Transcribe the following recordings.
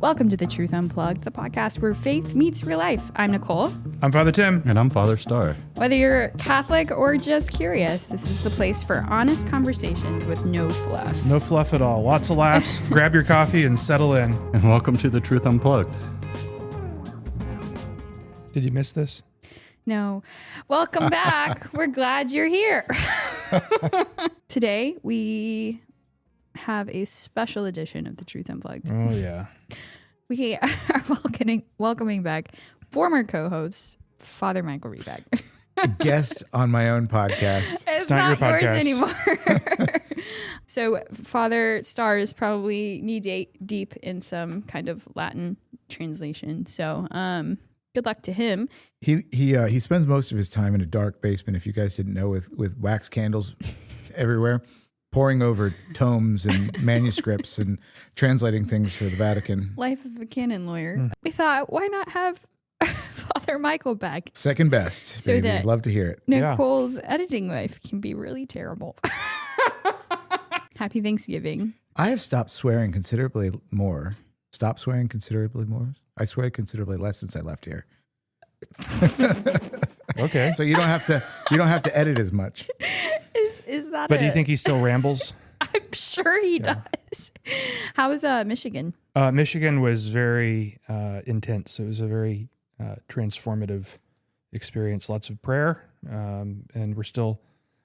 Welcome to the Truth Unplugged, the podcast where faith meets real life. I'm Nicole. I'm Father Tim. And I'm Father Star. Whether you're Catholic or just curious, this is the place for honest conversations with no fluff. No fluff at all. Lots of laughs. Grab your coffee and settle in. And welcome to the Truth Unplugged. Did you miss this? No. Welcome back. We're glad you're here. Today, we have a special edition of the Truth Unplugged. Oh, yeah. We are welcoming back former co-host, Father Michael Revak. Guest on my own podcast. It's not not your yours podcast. anymore. So Father Star is probably knee deep in some kind of Latin translation. So good luck to him. He spends most of his time in a dark basement, if you guys didn't know, with wax candles everywhere, poring over tomes and manuscripts and translating things for the Vatican. Life of a canon lawyer. We thought, why not have Father Michael back? Second best, So baby. that- Love to hear it. Nicole's editing life can be really terrible. Happy Thanksgiving. I have stopped swearing considerably more. Stop swearing considerably more. I swear considerably less since I left here. Okay. So you don't have to edit as much. Is that But do you think he still rambles? I'm sure he does. How was Michigan? Michigan was very intense. It was a very transformative experience. Lots of prayer, and we're still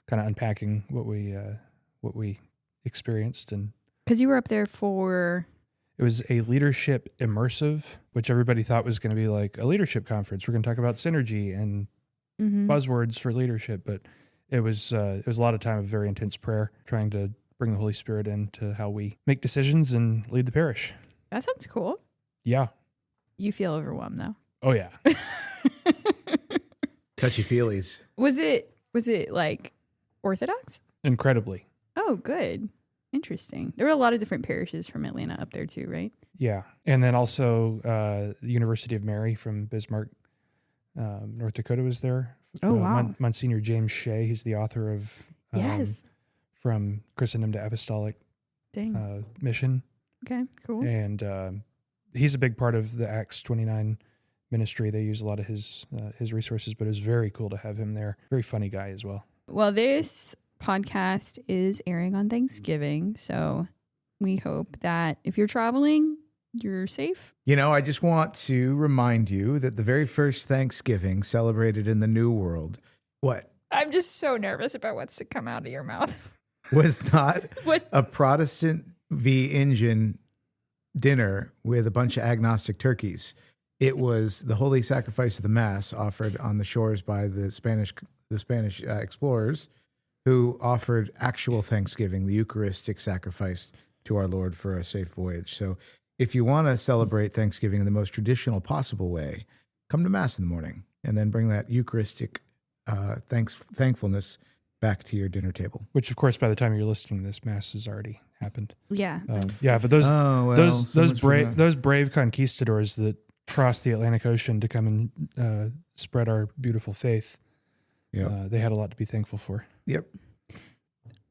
kind of unpacking what we experienced. And Because you were up there for... it was a leadership immersive, which everybody thought was going to be like a leadership conference. We're going to talk about synergy and buzzwords for leadership, but it was a lot of time of very intense prayer, trying to bring the Holy Spirit into how we make decisions and lead the parish. That sounds cool. Yeah. You feel overwhelmed though. Oh yeah. Touchy feelies. Was it like Orthodox? Incredibly. Oh, good. Interesting. There were a lot of different parishes from Atlanta up there too, right? Yeah. And then also the University of Mary from Bismarck, North Dakota was there. Oh, wow. Monsignor James Shea, he's the author of Yes. From Christendom to Apostolic Dang. Mission. Okay, cool. And he's a big part of the Acts 29 ministry. They use a lot of his resources, but it was very cool to have him there. Very funny guy as well. Well, this podcast is airing on Thanksgiving, so we hope that if you're traveling, you're safe. You know, I just want to remind you that the very first Thanksgiving celebrated in the New World, I'm just so nervous about what's to come out of your mouth. was not What? a Protestant v. Indian dinner with a bunch of agnostic turkeys. It was the holy sacrifice of the Mass offered on the shores by the Spanish explorers, who offered actual Thanksgiving, the Eucharistic sacrifice to our Lord for a safe voyage. So if you want to celebrate Thanksgiving in the most traditional possible way, come to Mass in the morning and then bring that Eucharistic thankfulness back to your dinner table. Which, of course, by the time you're listening to this, Mass has already happened. Yeah. Yeah, but those so much for that. those brave conquistadors that crossed the Atlantic Ocean to come and spread our beautiful faith, they had a lot to be thankful for. Yep.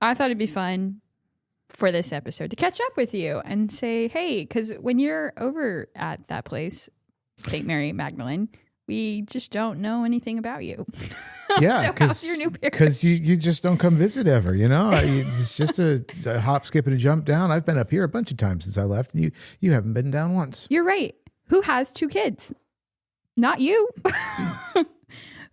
I thought it'd be fun for this episode to catch up with you and say, hey, because when you're over at that place, St. Mary Magdalene, we just don't know anything about you. Yeah, So how's your new parish? because you just don't come visit ever, you know? It's just a hop, skip, and a jump down. I've been up here a bunch of times since I left, and you haven't been down once. You're right. Who has 2 kids? Not you.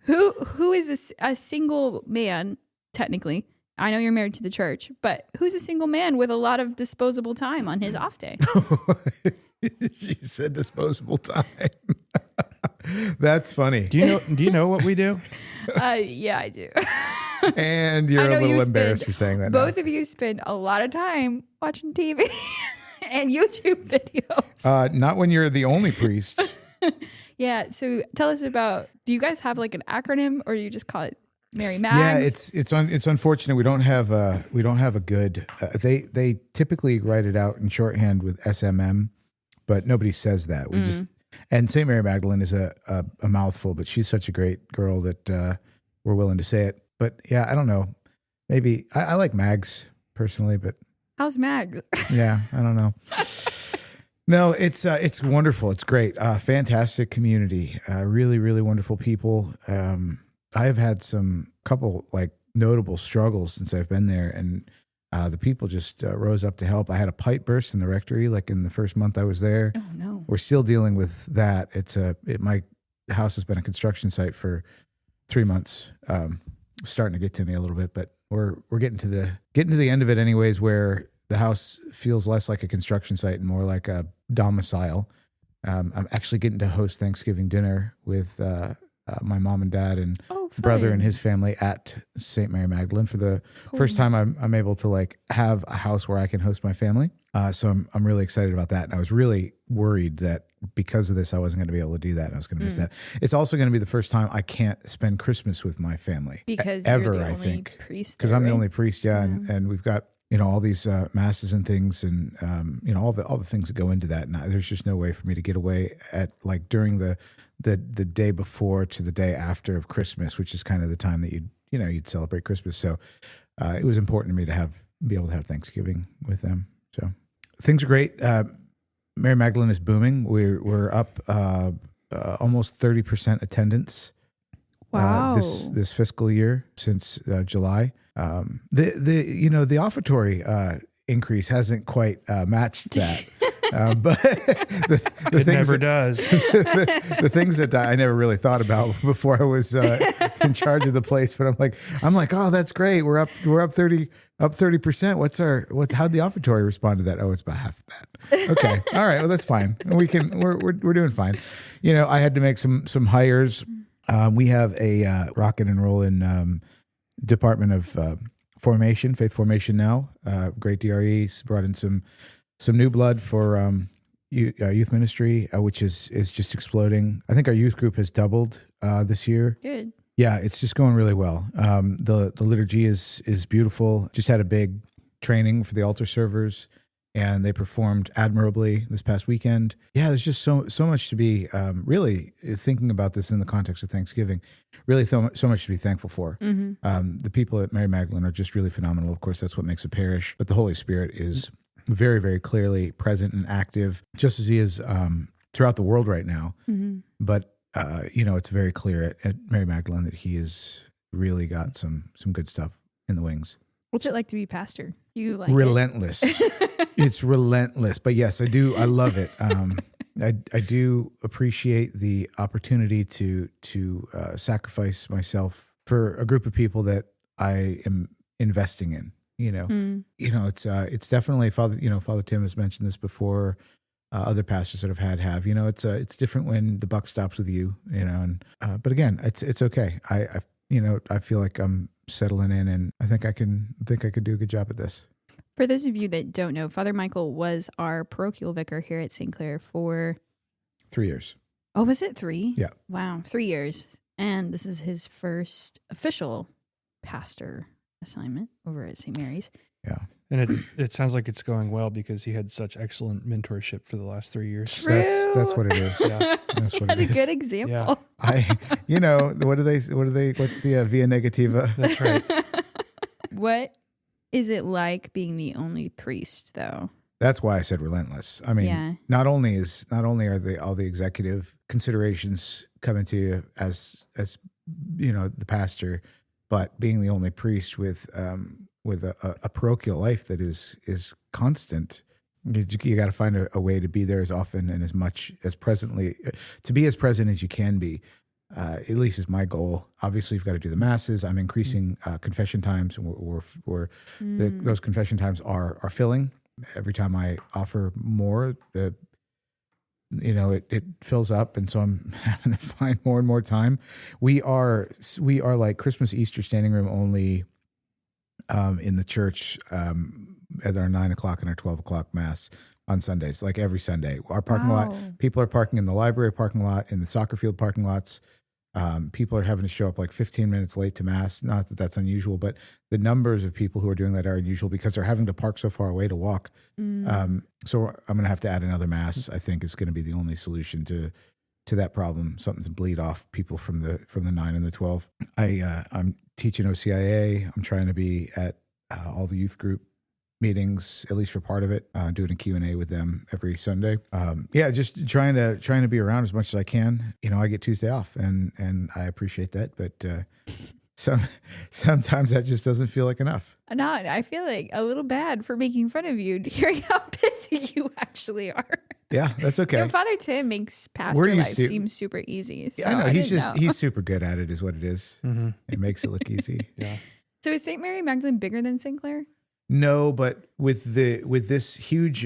Who is a single man, technically? I know you're married to the church, but who's a single man with a lot of disposable time on his off day? She said disposable time. That's funny. Do you know what we do? Yeah, I do. And you're I know a little you embarrassed spend- for saying that. now. Both of you spend a lot of time watching TV and YouTube videos. Not when you're the only priest. Yeah, so tell us about, do you guys have like an acronym or do you just call it Mary Mags? Yeah, it's unfortunate we don't have a good. They typically write it out in shorthand with SMM, but nobody says that. We just, and St. Mary Magdalene is a mouthful, but she's such a great girl that we're willing to say it. But yeah, I don't know. Maybe I like Mags personally, but How's Mags? yeah, I don't know. No, it's wonderful. It's great. Fantastic community. Really, really wonderful people. I've had some couple like notable struggles since I've been there, and the people just rose up to help. I had a pipe burst in the rectory like in the first month I was there. Oh no. We're still dealing with that. My house has been a construction site for 3 months. Starting to get to me a little bit, but we're getting to the end of it anyways, where the house feels less like a construction site and more like a domicile. I'm actually getting to host Thanksgiving dinner with my mom and dad and brother and his family at St. Mary Magdalene for the first time. I'm able to like have a house where I can host my family. So I'm really excited about that. And I was really worried that because of this, I wasn't going to be able to do that. And I was going to miss that. It's also going to be the first time I can't spend Christmas with my family because ever, you're the I only think, priest. because I'm the only priest. Yeah. And we've got, all these masses and things and, all the things that go into that. And there's just no way for me to get away at like during the day before to the day after of Christmas, which is kind of the time that you'd celebrate Christmas. So it was important to me to be able to have Thanksgiving with them. So things are great. Mary Magdalene is booming. We're up almost 30% attendance. Wow. This fiscal year since July. The offertory increase hasn't quite matched that. But the things never does. The things that I never really thought about before I was in charge of the place, but I'm like, oh, that's great. We're up 30%. How'd the offertory respond to that? Oh, it's about half that. Okay, all right, well that's fine. We're doing fine. I had to make some hires. We have a rock and rollin' department of formation, faith formation now. Great DREs brought in some new blood for youth ministry, which is just exploding. I think our youth group has doubled this year. Good. Yeah, it's just going really well. The liturgy is beautiful. Just had a big training for the altar servers, and they performed admirably this past weekend. Yeah, there's just so much to be really thinking about this in the context of Thanksgiving. Really, so much to be thankful for. Mm-hmm. The people at Mary Magdalene are just really phenomenal. Of course, that's what makes a parish. But the Holy Spirit is very, very clearly present and active, just as he is throughout the world right now. Mm-hmm. But it's very clear at Mary Magdalene that he has really got some good stuff in the wings. What's it like to be pastor? You like relentless? It's relentless, but yes, I do. I love it. I do appreciate the opportunity to sacrifice myself for a group of people that I am investing in. It's definitely Father Tim has mentioned this before. Other pastors that I've have. It's different when the buck stops with you. But again, it's okay. I feel like I'm settling in, and I think I could do a good job at this. For those of you that don't know, Father Michael was our parochial vicar here at St. Clair for 3 years. Oh, was it 3? Yeah. Wow, 3 years. And this is his first official pastor assignment over at St. Mary's. Yeah. And it sounds like it's going well because he had such excellent mentorship for the last 3 years. True. That's what it is. Yeah. That's what it is. A good example. Yeah. What's the via negativa? That's right. What is it like being the only priest, though? That's why I said relentless. I mean, not only are all the executive considerations coming to you as the pastor, but being the only priest with a parochial life that is constant. You got to find a way to be there as often and as much as to be as present as you can be. At least is my goal. Obviously, you've got to do the masses. I'm increasing confession times. Those confession times are filling. Every time I offer more, it fills up, and so I'm having to find more and more time. We are like Christmas, Easter standing room only in the church at our 9 o'clock and our 12 o'clock mass on Sundays, like every Sunday. Our parking lot, people are parking in the library parking lot, in the soccer field parking lots. People are having to show up like 15 minutes late to mass. Not that that's unusual, but the numbers of people who are doing that are unusual because they're having to park so far away to walk. So I'm going to have to add another mass. I think is going to be the only solution to that problem. Something to bleed off people from the 9 and the 12. I'm teaching OCIA. I'm trying to be at all the youth group meetings, at least for part of it, doing a Q&A with them every Sunday. Just trying to be around as much as I can. I get Tuesday off and I appreciate that, but sometimes that just doesn't feel like enough. No, I feel like a little bad for making fun of you, hearing how busy you actually are. Yeah, that's okay. Your Father Tim makes pastor life seem super easy. So I know he's super good at it, is what it is. Mm-hmm. It makes it look easy. Yeah. So is St. Mary Magdalene bigger than St. Clair? No, but with this huge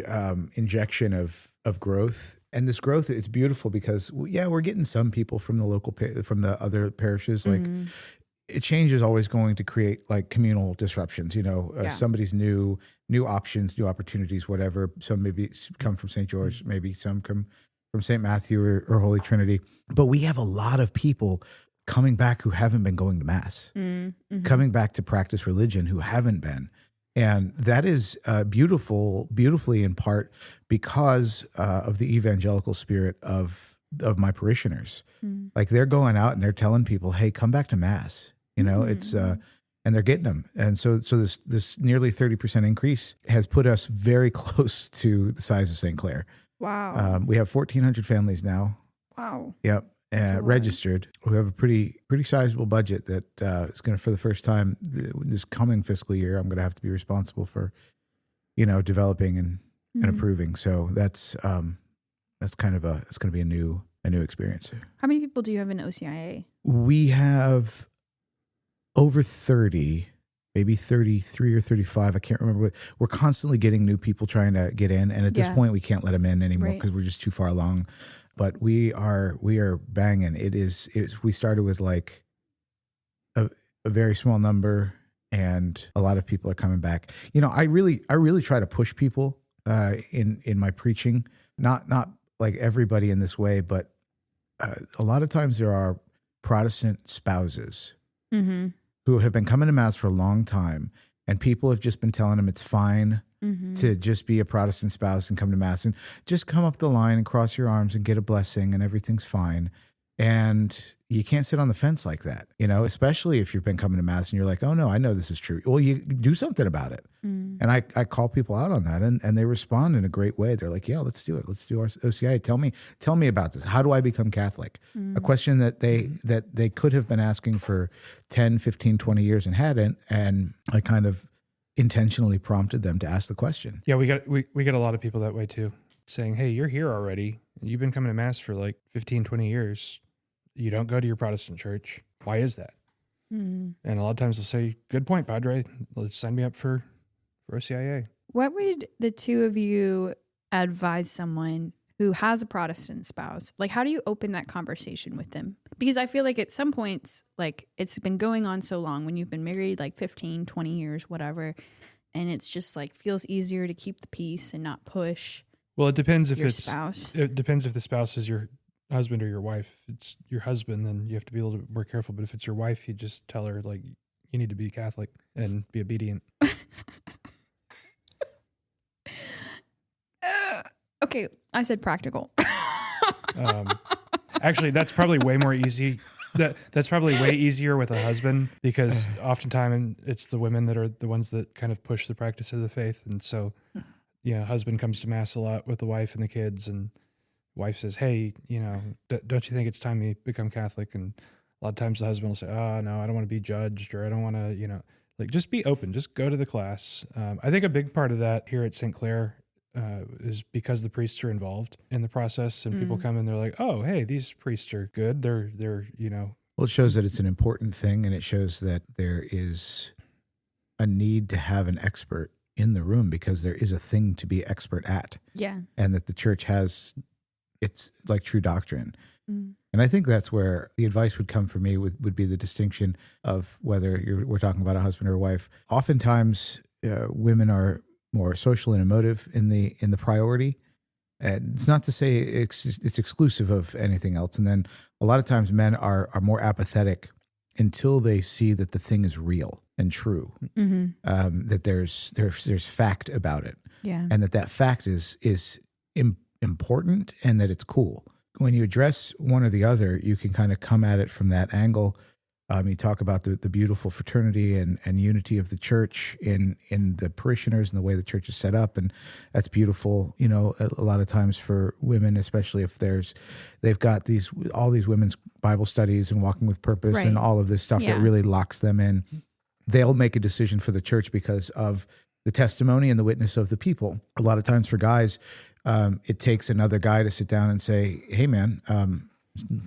injection of growth, and this growth, it's beautiful because we're getting some people from the other parishes. Like change is always going to create like communal disruptions. Somebody's new options, new opportunities, whatever. Some maybe come from St. George, maybe some come from St. Matthew or Holy Trinity. But we have a lot of people coming back who haven't been going to Mass, coming back to practice religion who haven't been. And that is beautifully in part because of the evangelical spirit of my parishioners. Like they're going out and they're telling people, hey, come back to Mass. It's and they're getting them. And so this nearly 30% increase has put us very close to the size of St. Clair. Wow. We have 1,400 families now. Wow. Yep. Registered. We have a pretty sizable budget that is going to, for the first time this coming fiscal year, I'm going to have to be responsible for, developing and approving. So that's it's going to be a new experience. How many people do you have in OCIA? We have over 30, maybe 33 or 35. I can't remember. We're constantly getting new people trying to get in. And at this point, we can't let them in anymore because we're just too far along. But we are banging. We started with like a very small number, and a lot of people are coming back. I really try to push people in my preaching. Not like everybody in this way, but a lot of times there are Protestant spouses who have been coming to Mass for a long time, and people have just been telling them it's fine to just be a Protestant spouse and come to Mass and just come up the line and cross your arms and get a blessing and everything's fine. And you can't sit on the fence like that, especially if you've been coming to Mass and you're like, oh no, I know this is true. Well, you do something about it. And I call people out on that, and they respond in a great way. They're like, yeah, let's do it. Let's do our OCI. Tell me about this. How do I become Catholic? A question that they could have been asking for 10, 15, 20 years and hadn't. And I kind of intentionally prompted them to ask the question. Yeah, we get a lot of people that way too, saying, hey, you're here already. You've been coming to Mass for like 15, 20 years. You don't go to your Protestant church. Why is that? And a lot of times they'll say, good point, Padre. Let's sign me up for OCIA. What would the two of you advise someone who has a Protestant spouse? Like, how do you open that conversation with them? Because I feel like at some points, like, it's been going on so long when you've been married like 15, 20 years, whatever, and it's just like feels easier to keep the peace and not push. Well, it depends if your spouse. It depends if the spouse is your husband or your wife. If it's your husband, then you have to be a little bit more careful. But if it's your wife, you just tell her, like, you need to be Catholic and be obedient. Okay, I said practical. Actually, that's probably way more easy. That's probably way easier with a husband, because oftentimes it's the women that are the ones that kind of push the practice of the faith. And so, husband comes to Mass a lot with the wife and the kids, and wife says, hey, don't you think it's time you become Catholic? And a lot of times the husband will say, oh, no, I don't want to be judged, or I don't want to, like, just be open, just go to the class. I think a big part of that here at St. Clair is because the priests are involved in the process, and people come and they're like, oh, hey, these priests are good. They're Well, it shows that it's an important thing, and it shows that there is a need to have an expert in the room, because there is a thing to be expert at. Yeah. And that the church has, it's like true doctrine. And I think that's where the advice would come for me would be the distinction of whether we're talking about a husband or a wife. Oftentimes, women are more social and emotive in the priority. And it's not to say it's exclusive of anything else. And then a lot of times men are more apathetic until they see that the thing is real and true, that there's fact about it, and that fact is important, and that it's cool. When you address one or the other, you can kind of come at it from that angle You talk about the beautiful fraternity and unity of the church in the parishioners and the way the church is set up. And that's beautiful, a lot of times for women, especially if they've got all these women's Bible studies and walking with purpose and all of this stuff that really locks them in. They'll make a decision for the church because of the testimony and the witness of the people. A lot of times for guys, it takes another guy to sit down and say, hey man,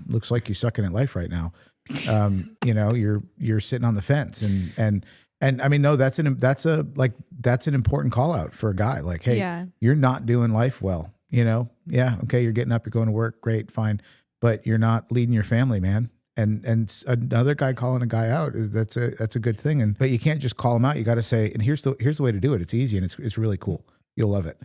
looks like you're sucking at life right now. You're sitting on the fence and I mean, no, that's an important call out for a guy. Like, hey, you're not doing life well, okay. You're getting up, you're going to work. Great. Fine. But you're not leading your family, man. And another guy calling a guy out that's a good thing. But you can't just call him out. You got to say, and here's the way to do it. It's easy and it's really cool. You'll love it.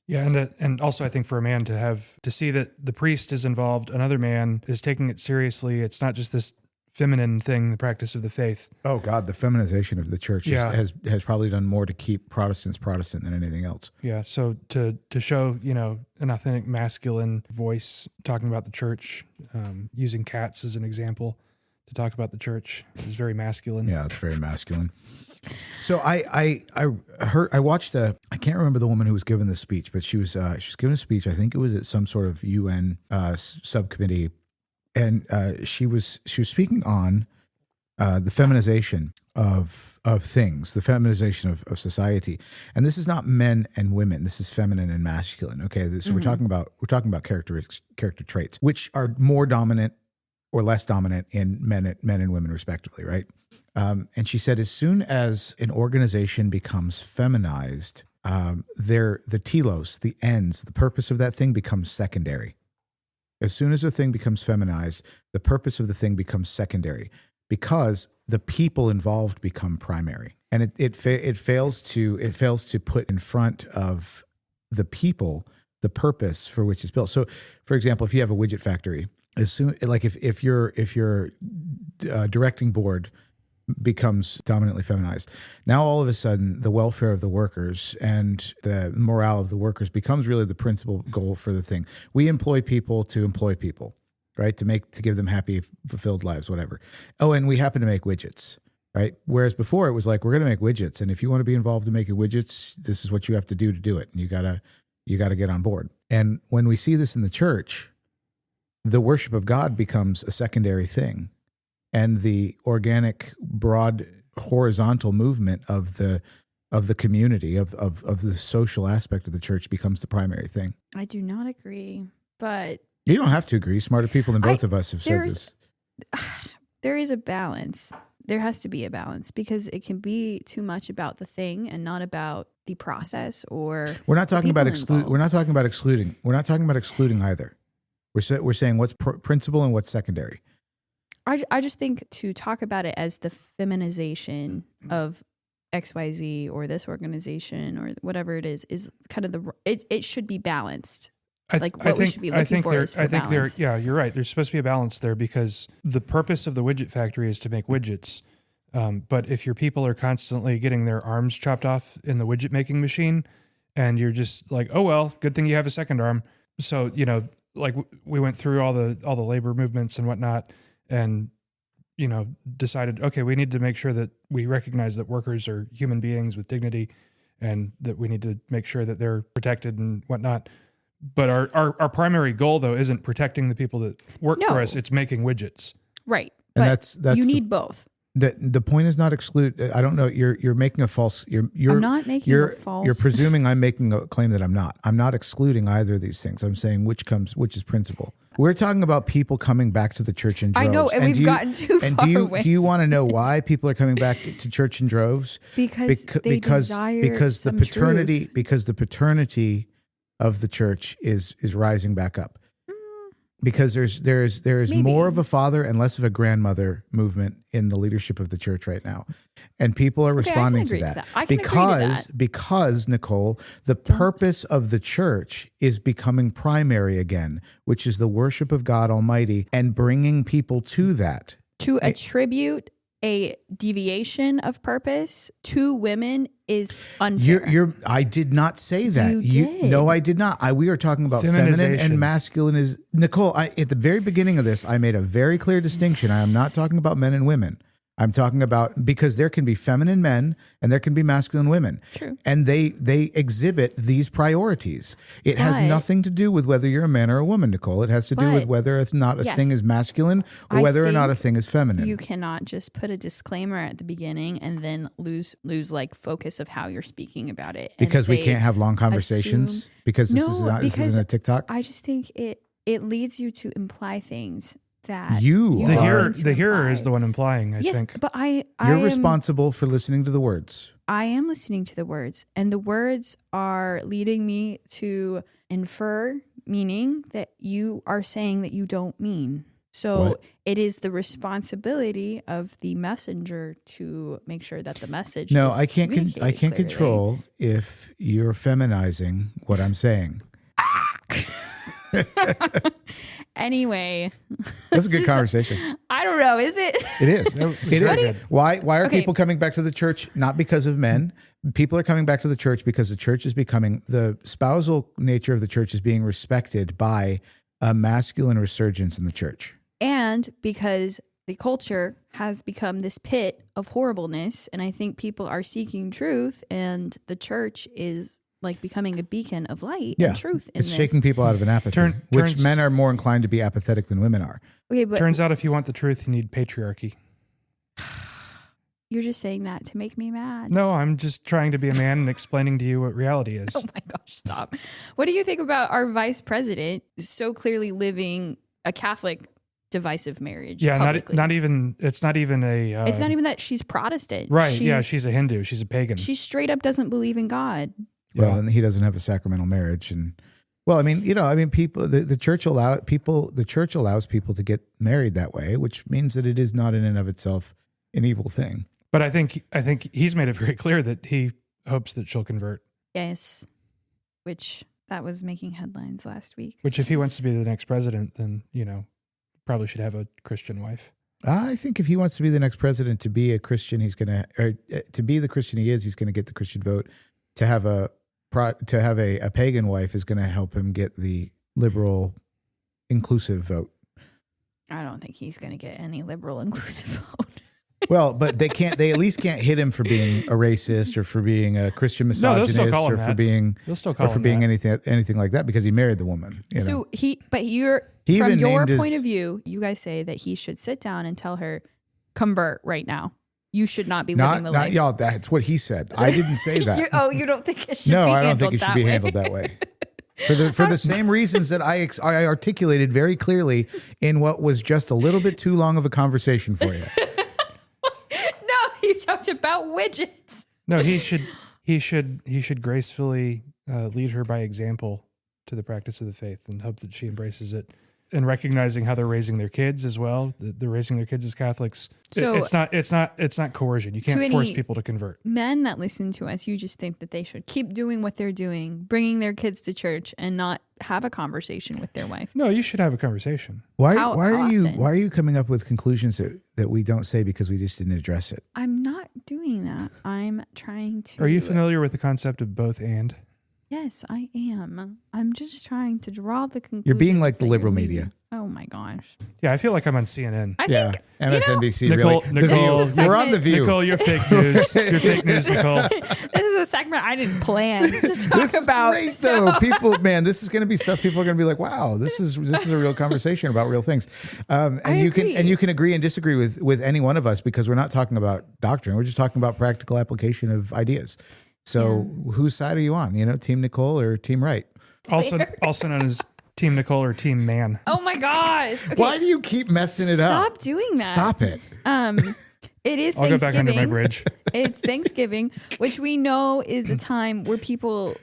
Yeah, and also I think for a man to see that the priest is involved, another man is taking it seriously. It's not just this feminine thing, the practice of the faith. Oh God, the feminization of the church has probably done more to keep Protestants Protestant than anything else. Yeah, so to show an authentic masculine voice talking about the church, using cats as an example to talk about the church is very masculine. Yeah, it's very masculine. So I watched I can't remember the woman who was giving this speech, but she was giving a speech. I think it was at some sort of UN subcommittee, and she was speaking on the feminization of things, the feminization of society. And this is not men and women. This is feminine and masculine. Okay, so we're talking about character traits, which are more dominant or less dominant in men and women respectively, right? And she said, as soon as an organization becomes feminized, the telos, the ends, the purpose of that thing becomes secondary. As soon as a thing becomes feminized, the purpose of the thing becomes secondary because the people involved become primary. And it fails to put in front of the people the purpose for which it's built. So, for example, if you have a widget factory, if your directing board becomes dominantly feminized, now all of a sudden the welfare of the workers and the morale of the workers becomes really the principal goal for the thing. We employ people to employ people, right? To give them happy, fulfilled lives, whatever. Oh, and we happen to make widgets, right? Whereas before it was like, we're going to make widgets, and if you want to be involved in making widgets, this is what you have to do it, and you gotta get on board. And when we see this in the church, the worship of God becomes a secondary thing, and the organic, broad, horizontal movement of the community, of the social aspect of the church becomes the primary thing. I do not agree, but you don't have to agree. Smarter people than both of us have said this. There is a balance. There has to be a balance because it can be too much about the thing and not about the process or. We're not talking about excluding. We're not talking about excluding. We're not talking about excluding either. We're saying what's principal and what's secondary. I just think to talk about it as the feminization of XYZ or this organization or whatever it is kind of it should be balanced. We should be looking for is for balance. Yeah, you're right. There's supposed to be a balance there because the purpose of the widget factory is to make widgets. But if your people are constantly getting their arms chopped off in the widget making machine and you're just like, oh, well, good thing you have a second arm. So, like we went through all the labor movements and whatnot and, decided, okay, we need to make sure that we recognize that workers are human beings with dignity and that we need to make sure that they're protected and whatnot. But our primary goal, though, isn't protecting the people that work for us. It's making widgets. Right. And but that's you need both. The point is not exclude. I don't know. You're making a false. I'm not making a false. You're presuming I'm making a claim that I'm not. I'm not excluding either of these things. I'm saying which is principal. We're talking about people coming back to the church in droves. I know, and we've gotten too far away. Do you want to know why people are coming back to church in droves? Because they desire because some the paternity truth. Because the paternity of the church is rising back up. Because there's Maybe. more of a father and less of a grandmother movement in the leadership of the church right now, and people are responding to that. I can agree to that. Because Nicole, the purpose of the church is becoming primary again, which is the worship of God Almighty and bringing people to that. To attribute a deviation of purpose to women is unfair. I did not say that. You did. No, I did not. We are talking about feminine and masculine. Nicole, at the very beginning of this, I made a very clear distinction. I am not talking about men and women. I'm talking about, because there can be feminine men and there can be masculine women. True. And they exhibit these priorities. It has nothing to do with whether you're a man or a woman, Nicole. It has to do with whether or not a thing is masculine or whether or not a thing is feminine. You cannot just put a disclaimer at the beginning and then lose like focus of how you're speaking about it. Because we can't have long conversations? Because this isn't a TikTok? I just think it leads you to imply things that the hearer is the one implying, I think. But you're responsible for listening to the words. I am listening to the words, and the words are leading me to infer meaning that you are saying that you don't mean. So it is the responsibility of the messenger to make sure that the message is I can't control if you're feminizing what I'm saying. Anyway, that's a good conversation. I don't know. Is it? It is. It is. Why are people coming back to the church? Not because of men. People are coming back to the church because the church is becoming, the spousal nature of the church is being respected by a masculine resurgence in the church. And because the culture has become this pit of horribleness, and I think people are seeking truth, and the church is like becoming a beacon of light and truth in it's this. Shaking people out of an apathy, which men are more inclined to be apathetic than women are. Okay, but turns out if you want the truth, you need patriarchy. You're just saying that to make me mad. No, I'm just trying to be a man and explaining to you what reality is. Oh my gosh, stop. What do you think about our vice president so clearly living a Catholic divisive marriage? Yeah, not even it's not even that she's Protestant. Right, she's a Hindu, she's a pagan. She straight up doesn't believe in God. Well, and he doesn't have a sacramental marriage, and people. The church allows people to get married that way, which means that it is not in and of itself an evil thing. But I think he's made it very clear that he hopes that she'll convert. Yes, which that was making headlines last week. Which, if he wants to be the next president, then probably should have a Christian wife. I think if he wants to be the next president, to be a Christian, to be the Christian he's going to get the Christian vote. To have a pagan wife is going to help him get the liberal, inclusive vote. I don't think he's going to get any liberal, inclusive vote. Well, but they at least can't hit him for being a racist or for being a Christian misogynist or for being anything like that, because he married the woman. So from your point of view, you guys say that he should sit down and tell her, convert right now. You should not be living the life. Not y'all. That's what he said. I didn't say that. You don't think it should be handled that way? No, I don't think it should be handled that way. For the same reasons that I articulated very clearly in what was just a little bit too long of a conversation for you. No, you talked about widgets. No, he should gracefully lead her by example to the practice of the faith and hope that she embraces it. And recognizing how they're raising their kids as well. They're raising their kids as Catholics. So it's not coercion. You can't force people to convert. Men that listen to us, you just think that they should keep doing what they're doing, bringing their kids to church, and not have a conversation with their wife. No, you should have a conversation. Why are you coming up with conclusions that we don't say because we just didn't address it? I'm not doing that. I'm trying to. Are you familiar with the concept of both and? Yes, I am. I'm just trying to draw the conclusion. You're being like the liberal media. Oh my gosh. Yeah, I feel like I'm on CNN. I think, MSNBC. Nicole, You're on The View. Nicole, you're fake news. You're fake news, Nicole. This is a segment I didn't plan to talk about. This is great, though. People, man, this is going to be stuff people are going to be like, wow, this is a real conversation about real things. And you can agree and disagree with any one of us, because we're not talking about doctrine. We're just talking about practical application of ideas. So whose side are you on? Team Nicole or Team Right? Also known as Team Nicole or Team Man. Oh my gosh. Okay. Why do you keep messing it up? Stop doing that. Stop it. It is I'll Thanksgiving. go back under my bridge. It's Thanksgiving, which we know is a time where people,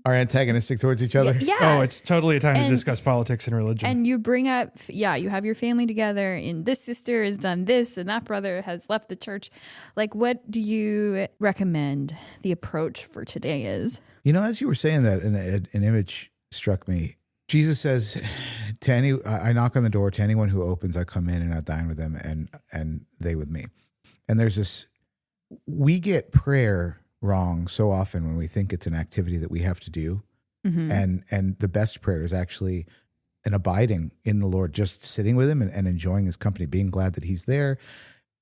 are antagonistic towards each other. Yeah. Oh, it's totally a time to discuss politics and religion. And you bring up, you have your family together, and this sister has done this, and that brother has left the church. Like, what do you recommend the approach for today is? As you were saying that, an image struck me. Jesus says, I knock on the door, to anyone who opens, I come in and I dine with them, and they with me. And there's this, we get prayer wrong so often when we think it's an activity that we have to do. And the best prayer is actually an abiding in the Lord, just sitting with him and enjoying his company, being glad that he's there,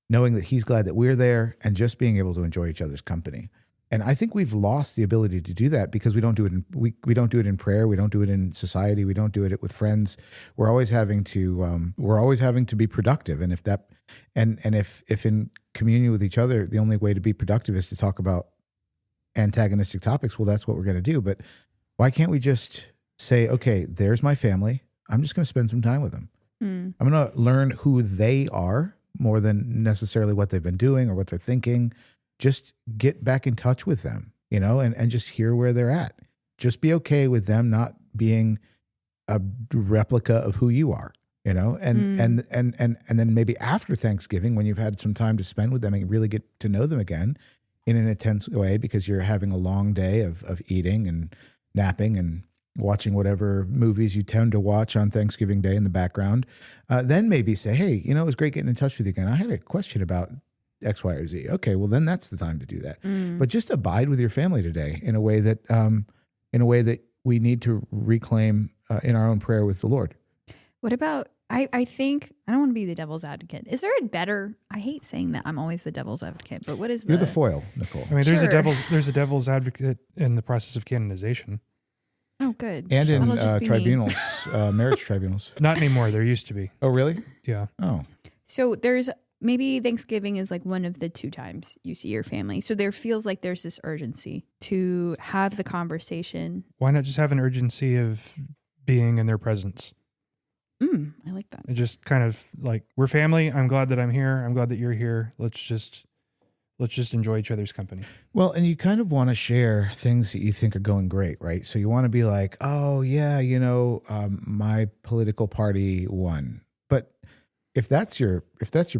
knowing that he's glad that we're there, and just being able to enjoy each other's company. And I think we've lost the ability to do that because we don't do it in we don't do it in prayer, we don't do it in society, we don't do it with friends. We're always having to be productive. And if in communion with each other, the only way to be productive is to talk about antagonistic topics, well, that's what we're going to do. But why can't we just say, okay, there's my family. I'm just going to spend some time with them. I'm going to learn who they are more than necessarily what they've been doing or what they're thinking. Just get back in touch with them, and just hear where they're at. Just be okay with them not being a replica of who you are, and then maybe after Thanksgiving, when you've had some time to spend with them and really get to know them again in an intense way, because you're having a long day of eating and napping and watching whatever movies you tend to watch on Thanksgiving Day in the background, then maybe say, hey, it was great getting in touch with you again. I had a question about X, Y, or Z. Okay, well then that's the time to do that. But just abide with your family today in a way that we need to reclaim in our own prayer with the Lord. What about, I think, I don't want to be the devil's advocate. Is there a better, I hate saying that I'm always the devil's advocate, but what is You're the foil, Nicole. I mean, there's a devil's advocate in the process of canonization. Oh, good. And in tribunals, marriage tribunals. Not anymore. There used to be. Oh, really? Yeah. Oh. So there's maybe Thanksgiving is like one of the 2 times you see your family. So there feels like there's this urgency to have the conversation. Why not just have an urgency of being in their presence? I like that. It just kind of like, we're family. I'm glad that I'm here. I'm glad that you're here. Let's just enjoy each other's company. Well, and you kind of want to share things that you think are going great, right? So you want to be like, oh yeah, my political party won. But if that's your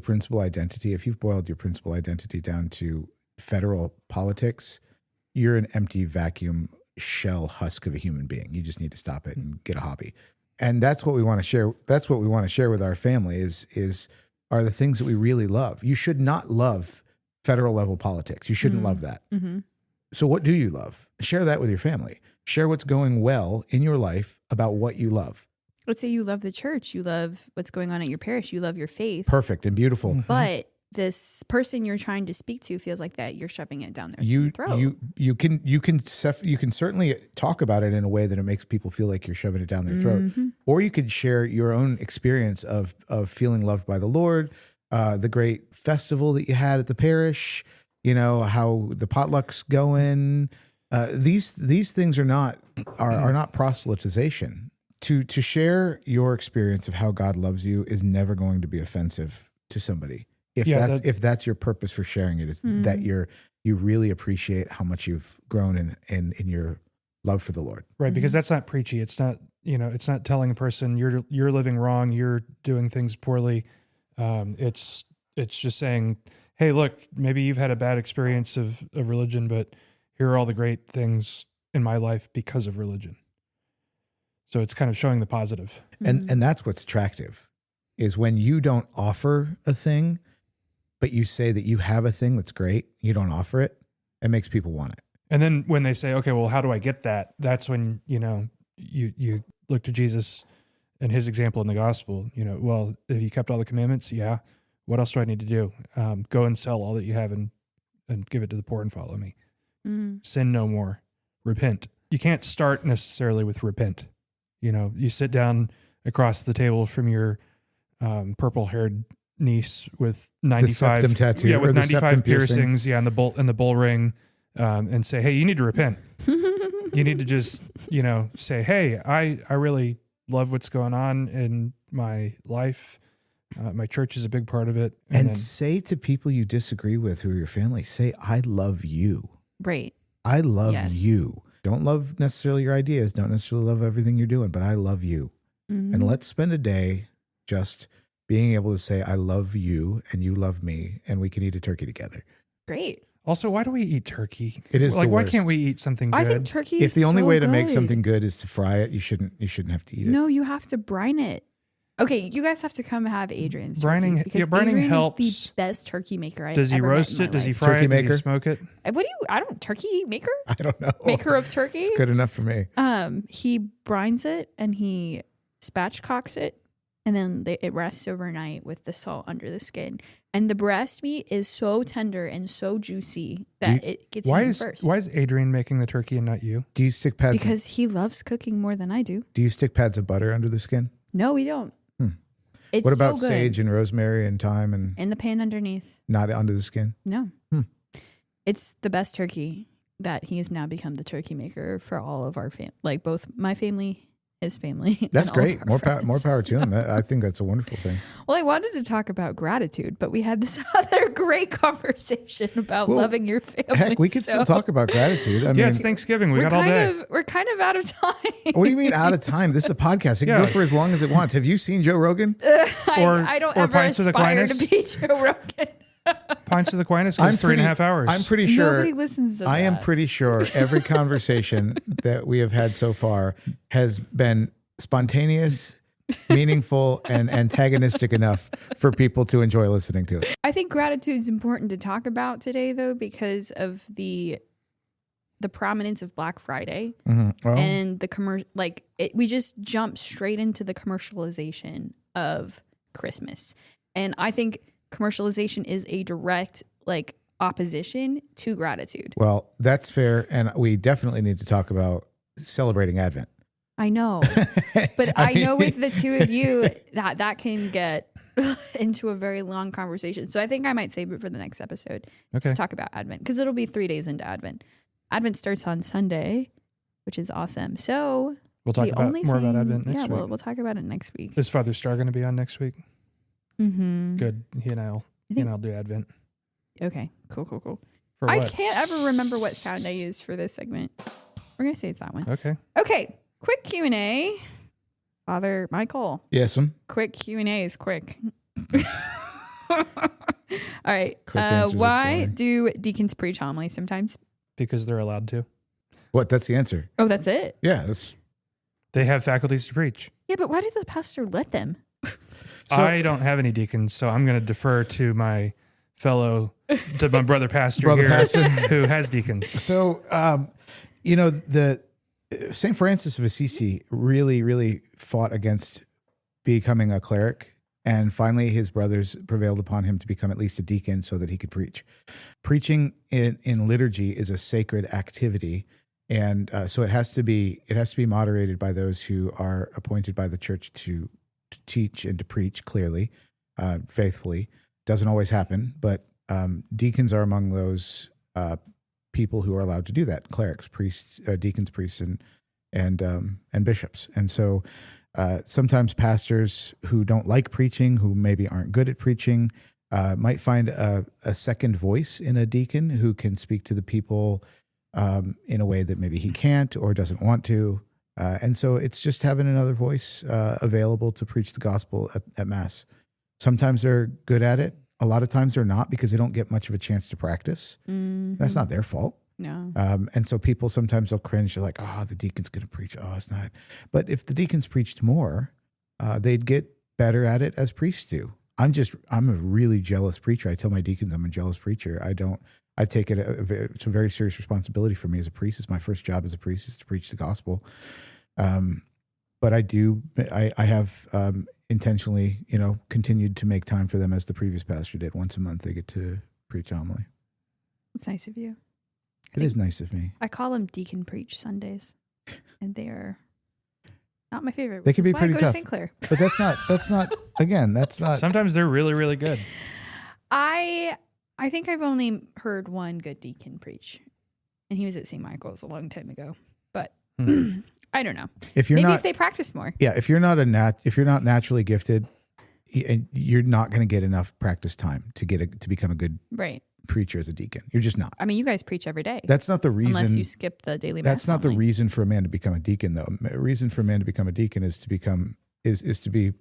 principal identity, if you've boiled your principal identity down to federal politics, you're an empty vacuum shell husk of a human being. You just need to stop it and get a hobby. And that's what we want to share. That's what we want to share with our family are the things that we really love. You should not love federal level politics. You shouldn't love that. So what do you love? Share that with your family. Share what's going well in your life about what you love. Let's say you love the church. You love what's going on at your parish. You love your faith. Perfect and beautiful. But this person you're trying to speak to feels like that you're shoving it down their throat. You can certainly talk about it in a way that it makes people feel like you're shoving it down their throat. Or you could share your own experience of feeling loved by the Lord, the great festival that you had at the parish, how the potluck's going. These things are not proselytization. To share your experience of how God loves you is never going to be offensive to somebody. If that's your purpose for sharing it, is that you really appreciate how much you've grown in your love for the Lord. Right, because that's not preachy. It's not, it's not telling a person you're living wrong, you're doing things poorly. It's just saying, hey, look, maybe you've had a bad experience of religion, but here are all the great things in my life because of religion. So it's kind of showing the positive. And that's what's attractive, is when you don't offer a thing, but you say that you have a thing that's great, you don't offer it, it makes people want it. And then when they say, okay, well, how do I get that? That's when, you look to Jesus and his example in the gospel. Well, have you kept all the commandments? Yeah. What else do I need to do? Go and sell all that you have and give it to the poor and follow me. Sin no more. Repent. You can't start necessarily with repent. You sit down across the table from your purple-haired niece with 95 the septum tattoo, yeah, with or the 95 septum piercings, yeah, and the bull ring, and say, hey, you need to repent. You need to just, say, hey, I really love what's going on in my life. My church is a big part of it. And then say to people you disagree with who are your family, say, I love you. Right. I love you. Don't love necessarily your ideas. Don't necessarily love everything you're doing, but I love you. And let's spend a day just being able to say, I love you and you love me, and we can eat a turkey together. Great. Also, why do we eat turkey? It is like, the why worst. can't we eat something good? I think turkey If the only way to make good. something good is to fry it, you shouldn't have to eat it. No, you have to brine it. Okay, you guys have to come have Adrian's Brining- turkey, because yeah, brining Adrian helps. is the best turkey maker I've Does he ever roast met in it? my Does he life. fry Turkey it? Does maker? he smoke it? I don't turkey maker? I don't know. Maker of turkey? It's good enough for me. He brines it and he spatchcocks it, and then it rests overnight with the salt under the skin. And the breast meat is so tender and so juicy that it gets eaten first. Why is Adrian making the turkey and not you? Do you stick pads? Because he loves cooking more than I do. Do you stick pads of butter under the skin? No, we don't. It's What about so good. sage and rosemary and thyme and In the pan underneath? not under the skin? No. It's the best turkey that he has now become the turkey maker for all of our family, both my family, his family. That's and all of great. our More friends. power to him. I think that's a wonderful thing. Well, I wanted to talk about gratitude, but we had this other great conversation about Well, loving your family. Heck, we could still talk about gratitude. I mean, It's Thanksgiving. We got all day. We're kind of out of time. what do you mean out of time? This is a podcast. It can Yeah. go for as long as it wants. Have you seen Joe Rogan? I don't or ever Pints of aspire to Aquinas? be Joe Rogan. Pints of the Aquinas goes 3.5 hours. I'm pretty sure. Nobody listens to I am that. pretty sure every conversation that we have had so far has been spontaneous, meaningful, and antagonistic enough for people to enjoy listening to it. I think gratitude's important to talk about today, though, because of the prominence of Black Friday Well, and the commercial. We just jumped straight into the commercialization of Christmas, and I think commercialization is a direct opposition to gratitude. well, that's fair, and we definitely need to talk about celebrating Advent. I know, but I know with the two of you that can get into a very long conversation. So I think I might save it for the next episode to talk about Advent, because it'll be 3 days into Advent. Advent starts on Sunday, which is awesome. So We'll talk more about Advent next week. We'll talk about it next week. Is Father Star going to be on next week? Mm-hmm. Good. He and I'll do Advent. Okay. Cool. For I what? can't ever remember what sound I used for this segment. We're gonna say it's that one. Okay. Quick Q&A. Father Michael. Yes, Quick Q&A is quick. All right. Quick answers are Why boring. do deacons preach homily sometimes? Because they're allowed to. What? That's the answer. Oh, that's it? Yeah, that's They have faculties to preach. Yeah, but why did the pastor let them? I don't have any deacons, so I'm going to defer to my brother pastor who has deacons. so. The Saint Francis of Assisi really fought against becoming a cleric, and finally his brothers prevailed upon him to become at least a deacon so that he could preach. Preaching in liturgy is a sacred activity, and so it has to be moderated by those who are appointed by the church to teach and to preach clearly, faithfully. Doesn't always happen, but deacons are among those people who are allowed to do that: clerics, priests, deacons, priests, and bishops. And so sometimes pastors who don't like preaching, who maybe aren't good at preaching, might find a second voice in a deacon who can speak to the people in a way that maybe he can't or doesn't want to. And so it's just having another voice available to preach the gospel at Mass. Sometimes they're good at it. A lot of times they're not, because they don't get much of a chance to practice. Mm-hmm. That's not their fault. No. And so people sometimes they'll cringe. They're like, the deacon's going to preach. Oh, it's not. But if the deacons preached more, they'd get better at it as priests do. I'm a really jealous preacher. I tell my deacons I'm a jealous preacher. I take it, it's a very serious responsibility for me as a priest. It's my first job as a priest is to preach the gospel. But I have intentionally, continued to make time for them as the previous pastor did. Once a month, they get to preach homily. It's nice of you. It is nice of me. I call them deacon preach Sundays, and they are not my favorite. They can which is be why pretty I go tough. to St. Clair. But that's not, again, that's not. Sometimes they're really, really good. I think I've only heard one good deacon preach, and he was at St. Michael's a long time ago. But I don't know. If you're Maybe not, if they practice more. yeah, if you're not naturally gifted, and you're not going to get enough practice time to become a good Right. preacher as a deacon. You're just not. I mean, you guys preach every day. That's not the reason. Unless you skip the daily mass. That's not the homily. reason for a man to become a deacon, though. A reason for a man to become a deacon is to be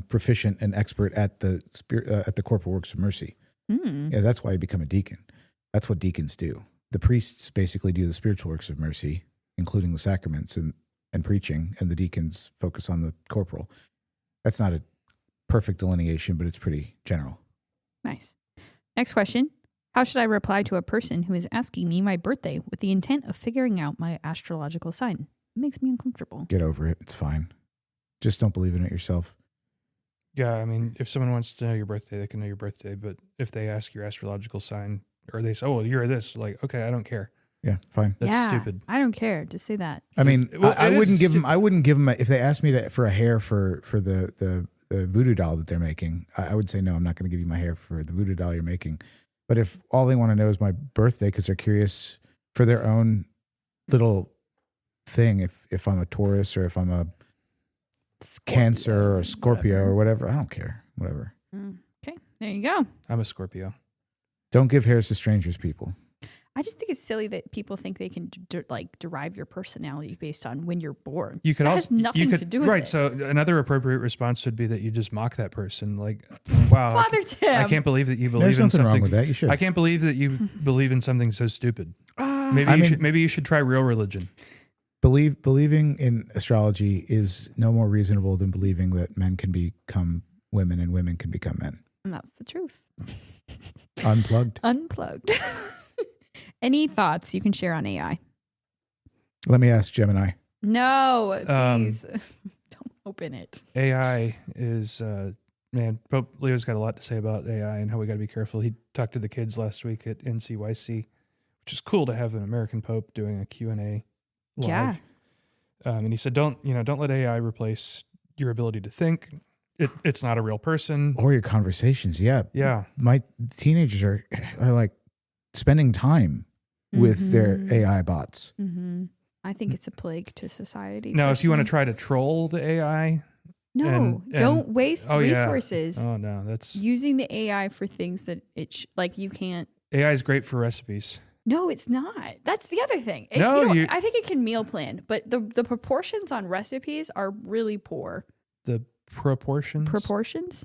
proficient and expert at the corporal works of mercy. Yeah, that's why you become a deacon. That's what deacons do. The priests basically do the spiritual works of mercy, including the sacraments and preaching, and the deacons focus on the corporal. That's not a perfect delineation, but it's pretty general. Nice. Next question. How should I reply to a person who is asking me my birthday with the intent of figuring out my astrological sign? It makes me uncomfortable. Get over it. It's fine. Just don't believe in it yourself. Yeah, I mean, if someone wants to know your birthday, they can know your birthday. But if they ask your astrological sign, or they say, "Oh, well, you're this," like, okay, I don't care. Yeah, fine. That's stupid. I don't care. Just say that. I mean, Well, I it wouldn't is give them. I wouldn't give them if they asked me for a hair for the voodoo doll that they're making. I would say no. I'm not going to give you my hair for the voodoo doll you're making. But if all they want to know is my birthday because they're curious for their own little thing, if I'm a Taurus or if I'm a Cancer or Scorpio or whatever, I don't care. Whatever. Okay, there you go. I'm a Scorpio. Don't give hairs to strangers, people. I just think it's silly that people think they can derive your personality based on when you're born. You could that also has nothing to do with right. it. So another appropriate response would be that you just mock that person, like, "Wow, Father Tim. I can't believe that you believe There's in nothing something. wrong with that. You should. I can't believe that you believe in something so stupid. Maybe I you mean- should. Maybe you should try real religion. Believing in astrology is no more reasonable than believing that men can become women and women can become men. And that's the truth. Unplugged. Unplugged. Any thoughts you can share on AI? Let me ask Gemini. No, please. Don't open it. AI is man. Pope Leo's got a lot to say about AI and how we got to be careful. He talked to the kids last week at NCYC, which is cool to have an American Pope doing a Q&A live. Yeah. And he said, don't let AI replace your ability to think. It's not a real person. Or your conversations. Yeah. Yeah. My teenagers are like spending time with their AI bots. Mm-hmm. I think it's a plague to society. Now, if you want to personally. try to troll the AI, No, and- don't waste oh, yeah. resources oh no, that's using the AI for things that like you can't. AI is great for recipes. No, it's not. That's the other thing. No, I think it can meal plan, but the proportions on recipes are really poor. The proportions.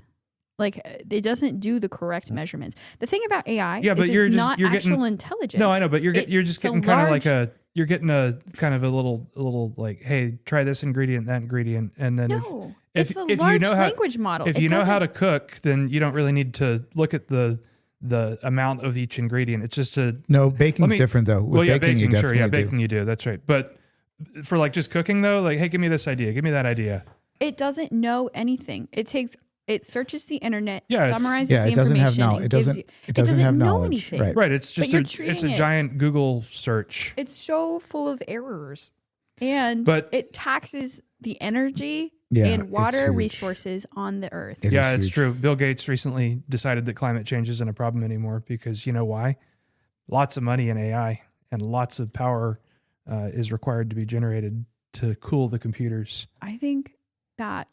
Like it doesn't do the correct measurements. The thing about AI Yeah, but is you're it's just- not you're actual getting- intelligence. No, I know, but you're just It's a getting kind of like large- you're getting a kind of a little like, hey, try this ingredient, that ingredient, and then No, if it's a you large know how language model. if It you know how doesn't- to cook, then you don't really need to look at the amount of each ingredient. It's just No, baking's different though. With baking, you sure, yeah, definitely baking you do. That's right. But for like just cooking though, like, hey, give me this idea, give me that idea. It doesn't know anything. It searches the internet, Yeah, it's- summarizes Yeah, the it doesn't have information, knowledge. and gives you. It doesn't have know knowledge. anything. Right. Right. It's just you're it's a treating it- giant Google search. It's so full of errors, and But- it taxes the energy Yeah, and it's water huge. resources on the earth. It Yeah, is it's huge. true. Bill Gates recently decided that climate change isn't a problem anymore because you know why? Lots of money in AI and lots of power is required to be generated to cool the computers. I think that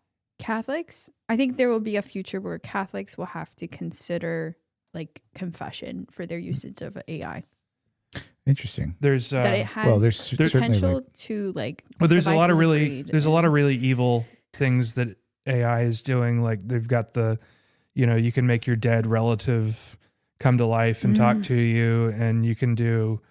I think there will be a future where Catholics will have to consider like confession for their usage of AI. Interesting. There's That it has well, there's certainly potential like, to like. well, there's a lot of devices really greed there's a lot and- of really evil things that AI is doing. Like they've got you can make your dead relative come to life and talk to you, and you can do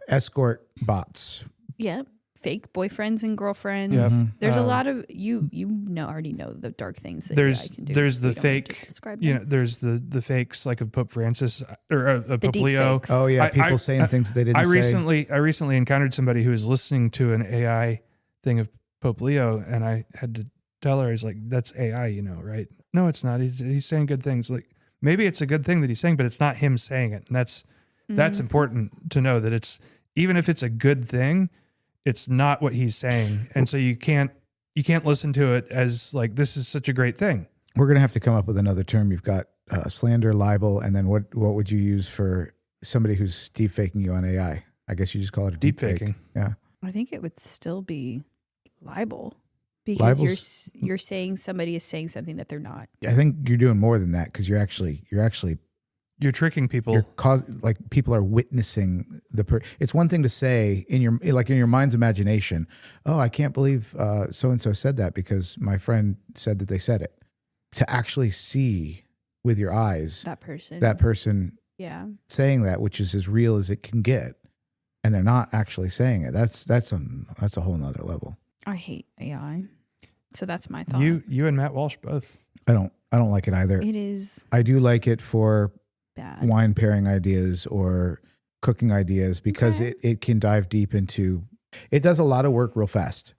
escort bots. Yeah, fake boyfriends and girlfriends. Yeah. There's a lot of already know the dark things that there's AI can do. there's the We don't need to fake describe you them. know there's the fakes like of Pope Francis or of Pope deep Leo. fakes. Oh yeah, I- people I- saying things they didn't I say. recently encountered somebody who was listening to an AI thing of Pope Leo, and I had to tell her, I was like, "That's AI, right?" No, it's not. He's saying good things. Like maybe it's a good thing that he's saying, but it's not him saying it, and that's important to know that it's even if it's a good thing, it's not what he's saying, and so you can't listen to it as like this is such a great thing. We're gonna have to come up with another term. You've got slander, libel, and then what would you use for somebody who's deep faking you on AI? I guess you just call it a deep fake. Deepfaking. Yeah. I think it would still be libel because Libel's- you're saying somebody is saying something that they're not. I think you're doing more than that because you're actually You're tricking people. like people are witnessing it's one thing to say in your mind's imagination, oh, I can't believe so and so said that because my friend said that they said it. To actually see with your eyes That person. that person Yeah. saying that, which is as real as it can get, and they're not actually saying it. That's a whole nother level. I hate AI. So that's my thought. You and Matt Walsh both. I don't like it either. It is I do like it for bad. wine pairing ideas or cooking ideas because it can dive deep into. It does a lot of work real fast,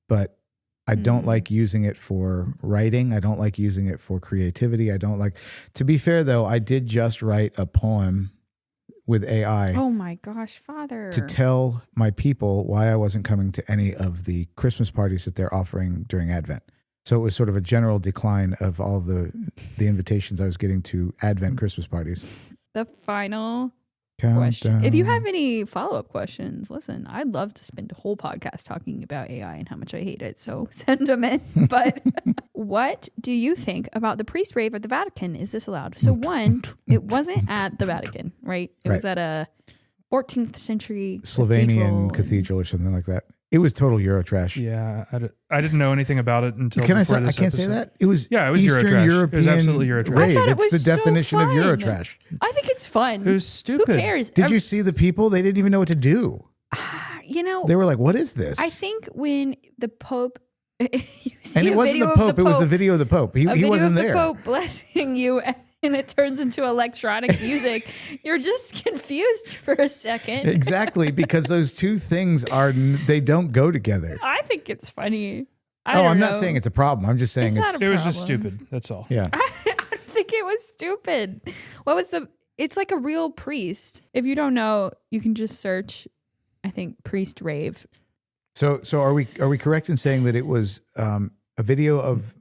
but I don't like using it for writing. I don't like using it for creativity. I don't like. To be fair, though, I did just write a poem with AI. Oh my gosh, Father! To tell my people why I wasn't coming to any of the Christmas parties that they're offering during Advent. So it was sort of a general decline of all the invitations I was getting to Advent Christmas parties. The final Countdown. question. If you have any follow-up questions, listen, I'd love to spend a whole podcast talking about AI and how much I hate it. So send them in. But what do you think about the priest rave at the Vatican? Is this allowed? So one, it wasn't at the Vatican, right? It was at a 14th century Slovenian cathedral or something like that. It was total Eurotrash. Yeah, I didn't know anything about it until Can I before say? I this can't say episode. that. It was Eastern Eurotrash. European. It was absolutely Eurotrash. Rave. I thought it It's was the so definition of fun. Eurotrash. I think it's fun. It was stupid. Who cares? Did you see the people? They didn't even know what to do. You know, They were like, "What is this?" I think when the Pope, you see And it a wasn't video the of Pope. It was a video of the Pope. He video wasn't of the there. Pope blessing you, and it turns into electronic music. You're just confused for a second. Exactly, because those two things they don't go together. I think it's funny. I'm not saying it's a problem. I'm just saying It's not it's. a It was just problem. stupid. That's all. Yeah. I don't think it was stupid. What was it's like a real priest. If you don't know, you can just search, I think, priest rave. So are we correct in saying that it was a video of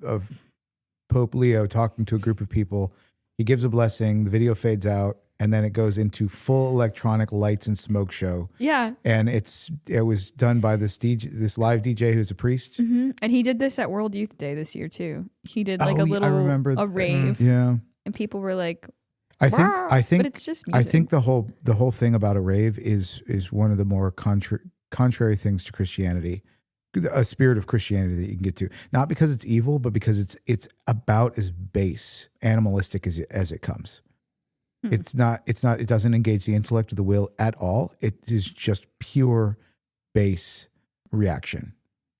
Pope Leo talking to a group of people? He gives a blessing. The video fades out, and then it goes into full electronic lights and smoke show. Yeah. And it was done by this live DJ who's a priest. Mm-hmm. And he did this at World Youth Day this year too. He did like I a little remember a rave, Yeah. and people were like, I but think it's just music. I think the whole thing about a rave is one of the more contrary things to Christianity, a spirit of Christianity that you can get to. Not because it's evil, but because it's about as base, animalistic as it comes. It's not. It doesn't engage the intellect or the will at all. It is just pure base reaction,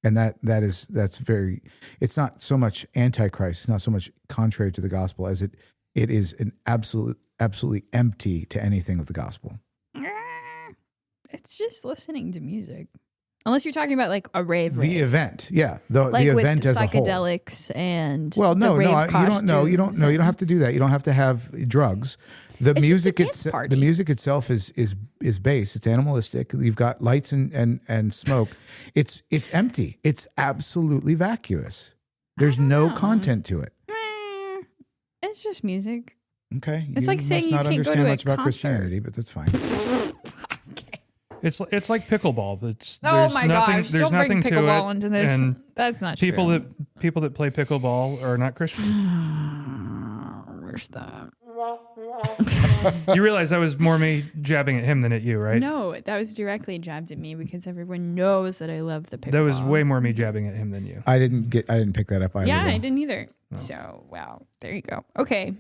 and that's very. It's not so much antichrist. It's not so much contrary to the gospel as it is an absolutely empty to anything of the gospel. It's just listening to music. Unless you're talking about like a rave. The event, yeah, the event with as a whole. psychedelics and Well, no, the rave you don't know. You don't know. You don't have to do that. You don't have to have drugs. The It's music just a dance party. the music itself is base. It's animalistic. You've got lights and smoke. It's empty. It's absolutely vacuous. There's no content to it. It's just music. Okay, It's like saying you not can't go understand to a much about concert. Christianity, but that's fine. It's like pickleball. Oh There's my nothing, gosh! There's Don't bring nothing to pickleball it, into this. and That's not people true. that play pickleball are not Christian. Where's that? You realize that was more me jabbing at him than at you, right? No, that was directly jabbed at me because everyone knows that I love the pickleball. That was way more me jabbing at him than you. I didn't pick that up either. Yeah, though. I didn't either. So, wow. There you go. Okay.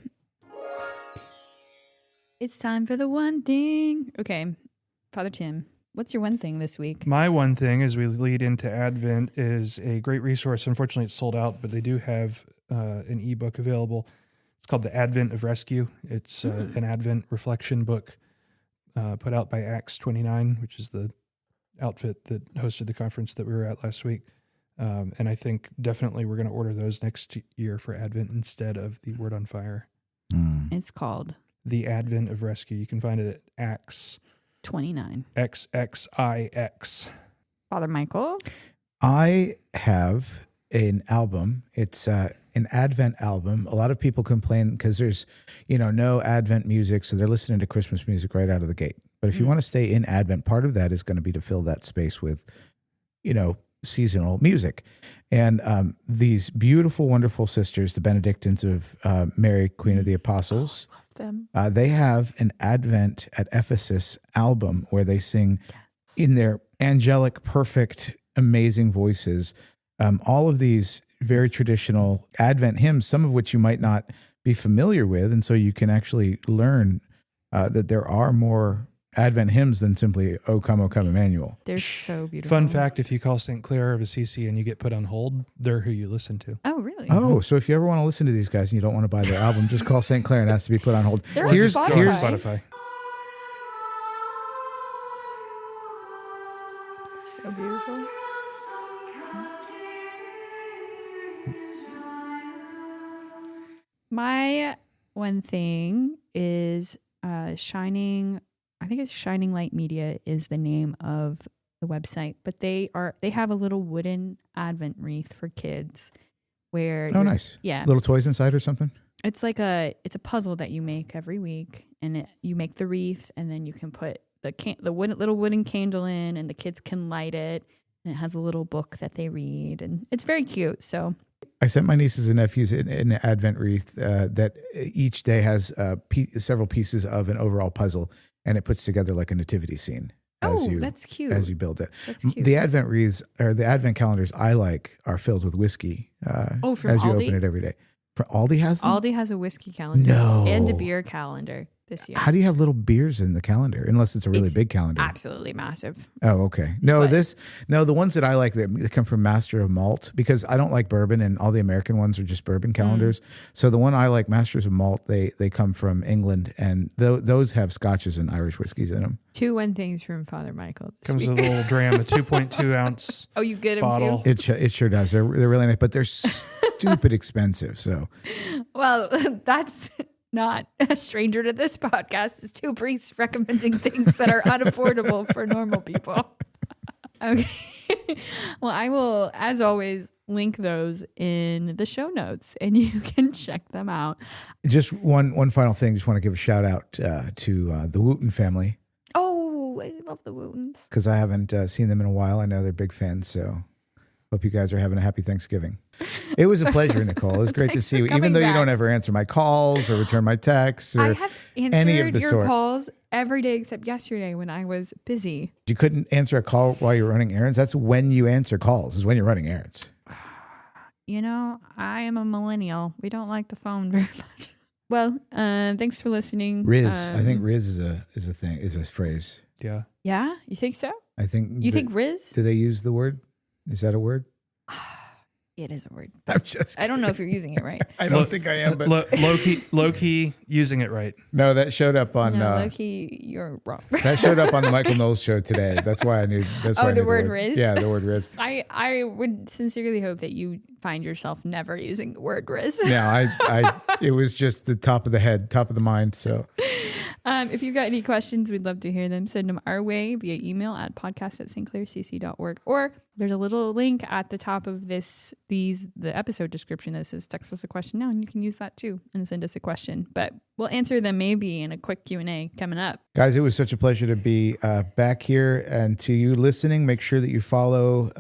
It's time for the one thing. Okay. Father Tim, what's your one thing this week? My one thing as we lead into Advent is a great resource. Unfortunately, it's sold out, but they do have an ebook available. It's called The Advent of Rescue. It's an Advent reflection book put out by Acts 29, which is the outfit that hosted the conference that we were at last week. And I think definitely we're going to order those next year for Advent instead of the Word on Fire. It's called The Advent of Rescue. You can find it at Acts 29. XXIX. Father Michael? I have an album. It's an Advent album. A lot of people complain because there's, no Advent music, so they're listening to Christmas music right out of the gate. But if you want to stay in Advent, part of that is going to be to fill that space with, seasonal music. And these beautiful, wonderful sisters, the Benedictines of Mary, Queen of the Apostles, Them. they have an Advent at Ephesus album where they sing in their angelic, perfect, amazing voices, all of these very traditional Advent hymns, some of which you might not be familiar with. And so you can actually learn that there are more Advent hymns than simply O Come Emmanuel. They're so beautiful. Fun fact, if you call St. Clair of Assisi and you get put on hold, they're who you listen to. Oh, really? Oh, so if you ever want to listen to these guys and you don't want to buy their album, just call St. Clair and ask to be put on hold. They're Here's on Spotify. So beautiful. My one thing is Shining. I think it's Shining Light Media is the name of the website, but they have a little wooden Advent wreath for kids. Where nice. Yeah, Little toys inside or something. it's a puzzle that you make every week, and you make the wreath, and then you can put the little wooden candle in, and the kids can light it, and it has a little book that they read, and it's very cute. So I sent my nieces and nephews an Advent wreath that each day has several pieces of an overall puzzle, and it puts together like a nativity scene. That's cute. As you build it. That's cute. The Advent wreaths or the Advent calendars I like are filled with whiskey. From as you Aldi? open it every day. Aldi has them? Aldi has a whiskey calendar. No. And a beer calendar this year. How do you have little beers in the calendar? Unless it's a really big calendar. Absolutely massive. Oh, okay. No, the ones that I like that come from Master of Malt, because I don't like bourbon and all the American ones are just bourbon calendars. So the one I like, Masters of Malt, they come from England, and those have scotches and Irish whiskeys in them. 2-1 things from Father Michael. Comes with a little dram, a 2.2 ounce. Oh, you get them bottle. too? It sure does. They're really nice, but they're stupid expensive. So, Well, that's not a stranger to this podcast. It's two priests recommending things that are unaffordable for normal people. Okay. Well, I will, as always, link those in the show notes, and you can check them out. just one final thing. Just want to give a shout out to the Wooten family, Oh, I love the Wootons. because I haven't seen them in a while. I know they're big fans, so hope you guys are having a happy Thanksgiving. It was a pleasure, Nicole. It was great to Thanks see for you, even coming though you back. don't ever answer my calls or return my texts or I have any of answered the your sort. calls every day except yesterday when I was busy. You couldn't answer a call while you're running errands. That's when you answer calls, is when you're running errands. You know, I am a millennial. We don't like the phone very much. Well, thanks for listening. Riz, I think Riz is a thing, is a phrase. Yeah. Yeah, you think so? I think. You think Riz? Do they use the word? Is that a word? It is a word. I'm just. I don't know if you're using it right. I don't think I am, but Low key using it right. no, that showed up on. No, Loki, you're wrong. That showed up on the Michael Knowles show today. That's why I knew. That's why I the knew word Riz? Yeah, the word Riz. I would sincerely hope that you find yourself never using the word Riz. Yeah, it was just the top of the head, top of the mind. So If you've got any questions, we'd love to hear them. Send them our way via email at podcast@stclaircc.org, or there's a little link at the top of the episode description that says text us a question now, and you can use that too and send us a question. But we'll answer them maybe in a quick Q&A coming up. guys, it was such a pleasure to be back here. And to you listening, make sure that you follow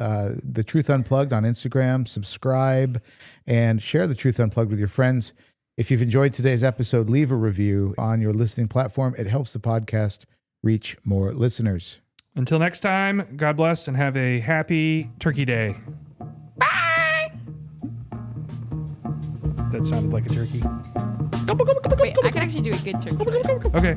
the Truth Unplugged on Instagram, subscribe, and share the Truth Unplugged with your friends. If you've enjoyed today's episode, leave a review on your listening platform. It helps the podcast reach more listeners. Until next time, God bless and have a happy Turkey Day. Bye! That sounded like a turkey. Wait, I can actually do a good turkey voice. Okay.